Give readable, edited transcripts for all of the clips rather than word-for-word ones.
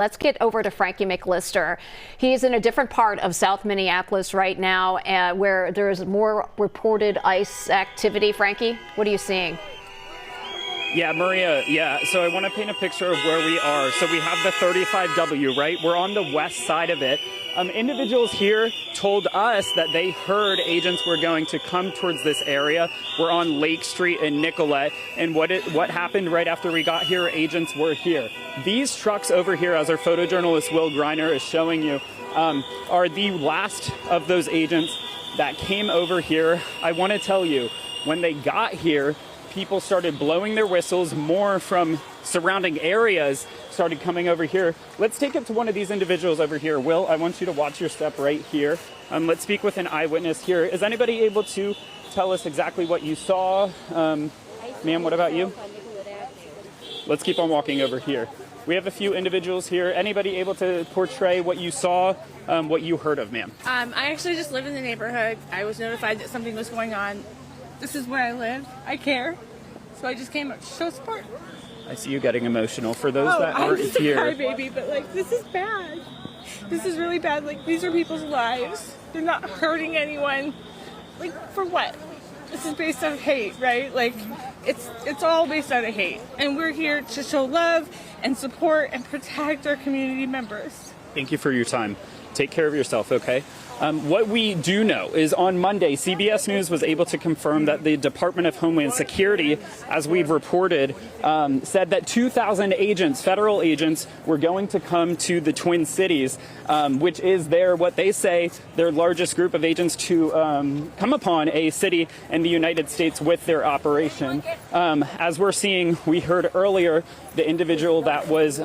Let's get over to Frankie McLister. He's in a different part of South Minneapolis right now where there's more reported ICE activity. Frankie, what are you seeing? Yeah, Maria, so I want to paint a picture of where we are. So we have the 35W, right? We're on the west side of it. Individuals here told us that they heard agents were going to come towards this area. We're on Lake Street in Nicollet, and what happened right after we got here, agents were here. These trucks over here, as our photojournalist Will Griner is showing you, are the last of those agents that came over here. I want to tell you, when they got here, people started blowing their whistles. More from surrounding areas started coming over here. Let's take it to one of these individuals over here. Will, I want you to watch your step right here. Let's speak with an eyewitness here. Is anybody able to tell us exactly what you saw? Ma'am, what about you? Let's keep on walking over here. We have a few individuals here. Anybody able to portray what you saw, what you heard of, ma'am? I actually just live in the neighborhood. I was notified that something was going on. This is where I live. I care. So I just came up to show support. I see you getting emotional. For those that aren't here. I'm just a crybaby, but like, this is bad. This is really bad. Like, these are people's lives. They're not hurting anyone. Like, for what? This is based on hate, right? Like, it's all based out of hate. And we're here to show love and support and protect our community members. Thank you for your time. Take care of yourself, okay? What we do know is on Monday, CBS News was able to confirm that the Department of Homeland Security, as we've reported, said that 2,000 agents, federal agents, were going to come to the Twin Cities, which is what they say, their largest group of agents to come upon a city in the United States with their operation. As we're seeing, we heard earlier, the individual that was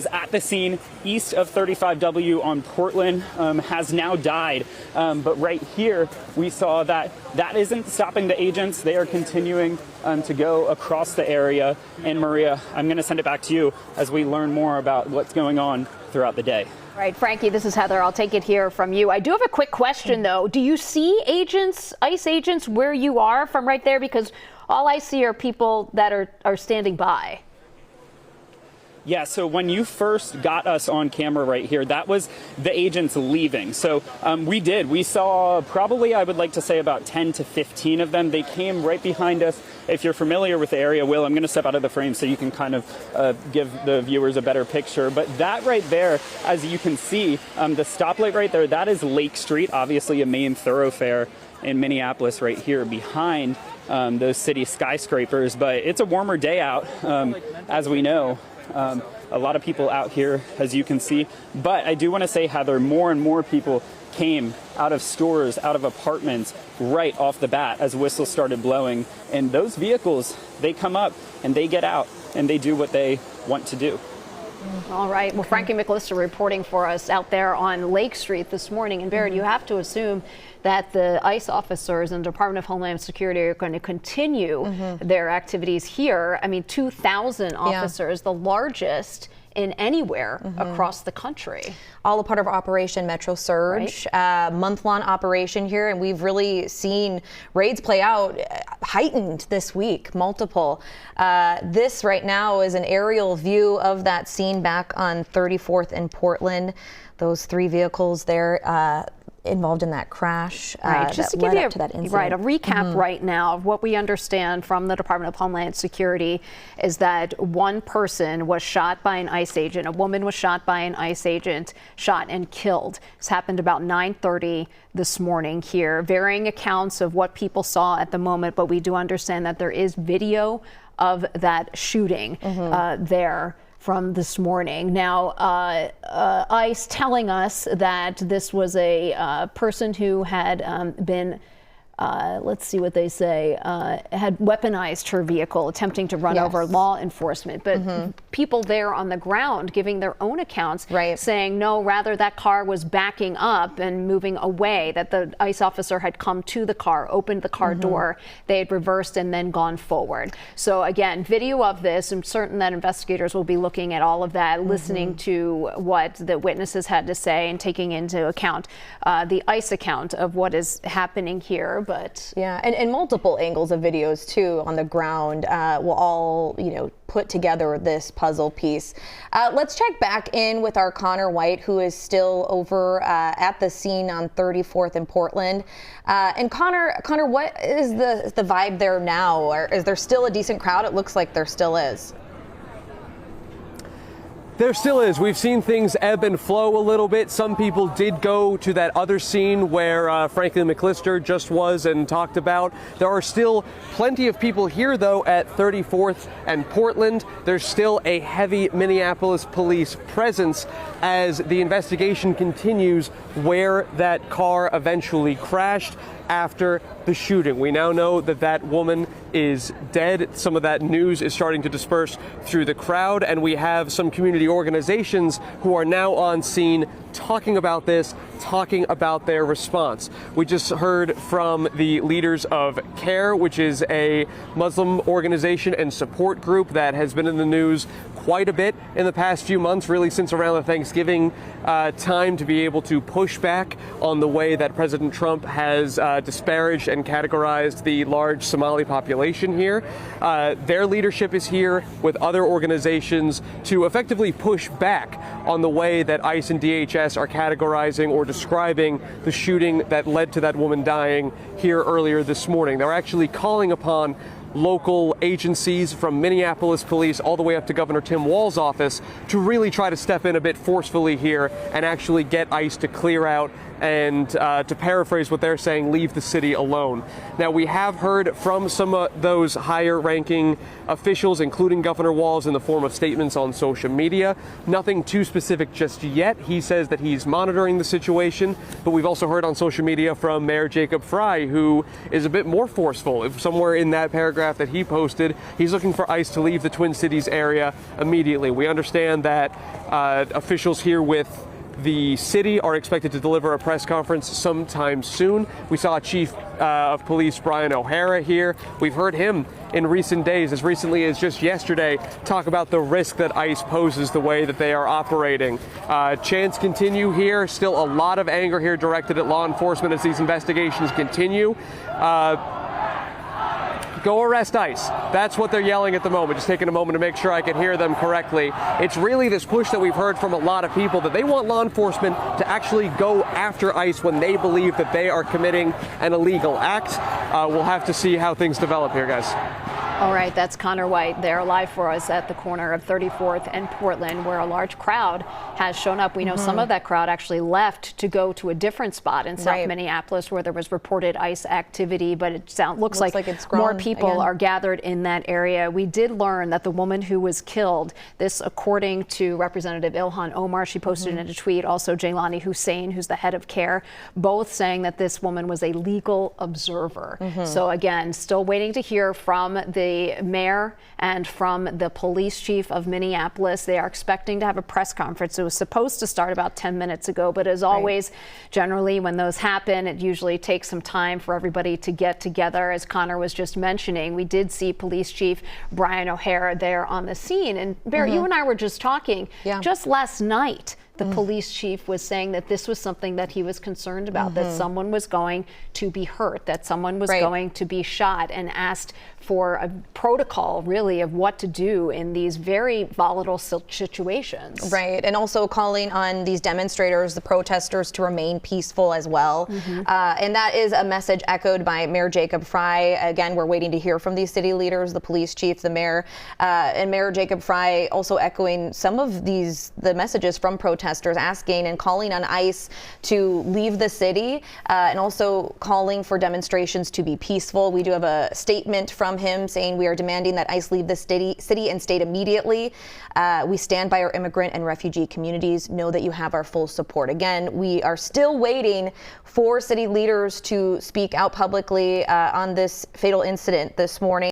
at the scene east of 35W on Portland has now died. But right here, we saw that isn't stopping the agents. They are continuing to go across the area. And Maria, I'm going to send it back to you as we learn more about what's going on throughout the day. Right, Frankie, this is Heather. I'll take it here from you. I do have a quick question, though. Do you see agents, ICE agents, where you are from right there? Because all I see are people that are standing by. Yeah, so when you first got us on camera right here, that was the agents leaving. So we saw probably, I would like to say, about 10 to 15 of them. They came right behind us. If you're familiar with the area, Will, I'm going to step out of the frame so you can kind of give the viewers a better picture. But that right there, as you can see, the stoplight right there, that is Lake Street, obviously a main thoroughfare in Minneapolis right here behind those city skyscrapers. But it's a warmer day out, as we know. A lot of people out here, as you can see. But I do want to say, Heather, more and more people came out of stores, out of apartments, right off the bat as whistles started blowing. And those vehicles, they come up and they get out and they do what they want to do. All right. Well, Frankie McLister reporting for us out there on Lake Street this morning. And Barrett, you have to assume that the ICE officers and Department of Homeland Security are going to continue their activities here. I mean, 2,000 officers, the largest in anywhere across the country. All a part of Operation Metro Surge, month-long operation here, and we've really seen raids play out, heightened this week, multiple. This right now is an aerial view of that scene back on 34th and Portland. Those 3 vehicles there involved in that crash. Right, just to give you a recap right now of what we understand from the Department of Homeland Security is that one person was shot by an ICE agent. A woman was shot by an ICE agent, shot and killed. This happened about 9:30 this morning here. Varying accounts of what people saw at the moment, but we do understand that there is video of that shooting there from this morning. Now, ICE telling us that this was a person who had been, let's see what they say, had weaponized her vehicle, attempting to run over law enforcement. But people there on the ground giving their own accounts, saying, no, rather that car was backing up and moving away, that the ICE officer had come to the car, opened the car door, they had reversed and then gone forward. So again, video of this. I'm certain that investigators will be looking at all of that, listening to what the witnesses had to say and taking into account the ICE account of what is happening here. but yeah, and multiple angles of videos too on the ground will all, put together this puzzle piece. Let's check back in with our Connor White, who is still over at the scene on 34th and Portland. And Connor, what is the vibe there now? Or is there still a decent crowd? It looks like there still is. There still is. We've seen things ebb and flow a little bit. Some people did go to that other scene where Franklin McLister just was and talked about. There are still plenty of people here, though, at 34th and Portland. There's still a heavy Minneapolis police presence as the investigation continues where that car eventually crashed after the shooting. We now know that that woman is dead. Some of that news is starting to disperse through the crowd, and we have some community organizations who are now on scene talking about this, talking about their response. We just heard from the leaders of CARE, which is a Muslim organization and support group that has been in the news quite a bit in the past few months, really since around the Thanksgiving time, to be able to push back on the way that President Trump has disparaged and categorized the large Somali population here. Their leadership is here with other organizations to effectively push back on the way that ICE and DHS are categorizing or describing the shooting that led to that woman dying here earlier this morning. They're actually calling upon local agencies from Minneapolis police all the way up to Governor Tim Walz's office to really try to step in a bit forcefully here and actually get ICE to clear out and, to paraphrase what they're saying, leave the city alone. Now, we have heard from some of those higher-ranking officials, including Governor Walz, in the form of statements on social media. Nothing too specific just yet. He says that he's monitoring the situation, but we've also heard on social media from Mayor Jacob Frey, who is a bit more forceful. If somewhere in that paragraph that he posted, he's looking for ICE to leave the Twin Cities area immediately. We understand that officials here with the city are expected to deliver a press conference sometime soon. We saw Chief of Police Brian O'Hara here. We've heard him in recent days, as recently as just yesterday, talk about the risk that ICE poses the way that they are operating. Chants continue here. Still a lot of anger here directed at law enforcement as these investigations continue. Go arrest ICE. That's what they're yelling at the moment. Just taking a moment to make sure I can hear them correctly. It's really this push that we've heard from a lot of people that they want law enforcement to actually go after ICE when they believe that they are committing an illegal act. We'll have to see how things develop here, guys. All right, that's Connor White there live for us at the corner of 34th and Portland, where a large crowd has shown up. We know some of that crowd actually left to go to a different spot in South Minneapolis where there was reported ICE activity, but it looks like it's more people are gathered in that area. We did learn that the woman who was killed, this according to Representative Ilhan Omar, she posted in a tweet, also Jaylani Hussein, who's the head of CARE, both saying that this woman was a legal observer. So again, still waiting to hear from the mayor and from the police chief of Minneapolis. They are expecting to have a press conference. It was supposed to start about 10 minutes ago, but as always, generally when those happen, it usually takes some time for everybody to get together. As Connor was just mentioning, we did see Police Chief Brian O'Hara there on the scene. And Bear, you and I were just talking just last night. The police chief was saying that this was something that he was concerned about, that someone was going to be hurt, that someone was going to be shot, and asked for a protocol, really, of what to do in these very volatile situations. Right, and also calling on these demonstrators, the protesters, to remain peaceful as well. And that is a message echoed by Mayor Jacob Frey. Again, we're waiting to hear from these city leaders, the police chief, the mayor, and Mayor Jacob Frey also echoing some of the messages from protesters, asking and calling on ICE to leave the city, and also calling for demonstrations to be peaceful. We do have a statement from him saying, "We are demanding that ICE leave the city and state immediately. We stand by our immigrant and refugee communities. Know that you have our full support." Again, we are still waiting for city leaders to speak out publicly on this fatal incident this morning.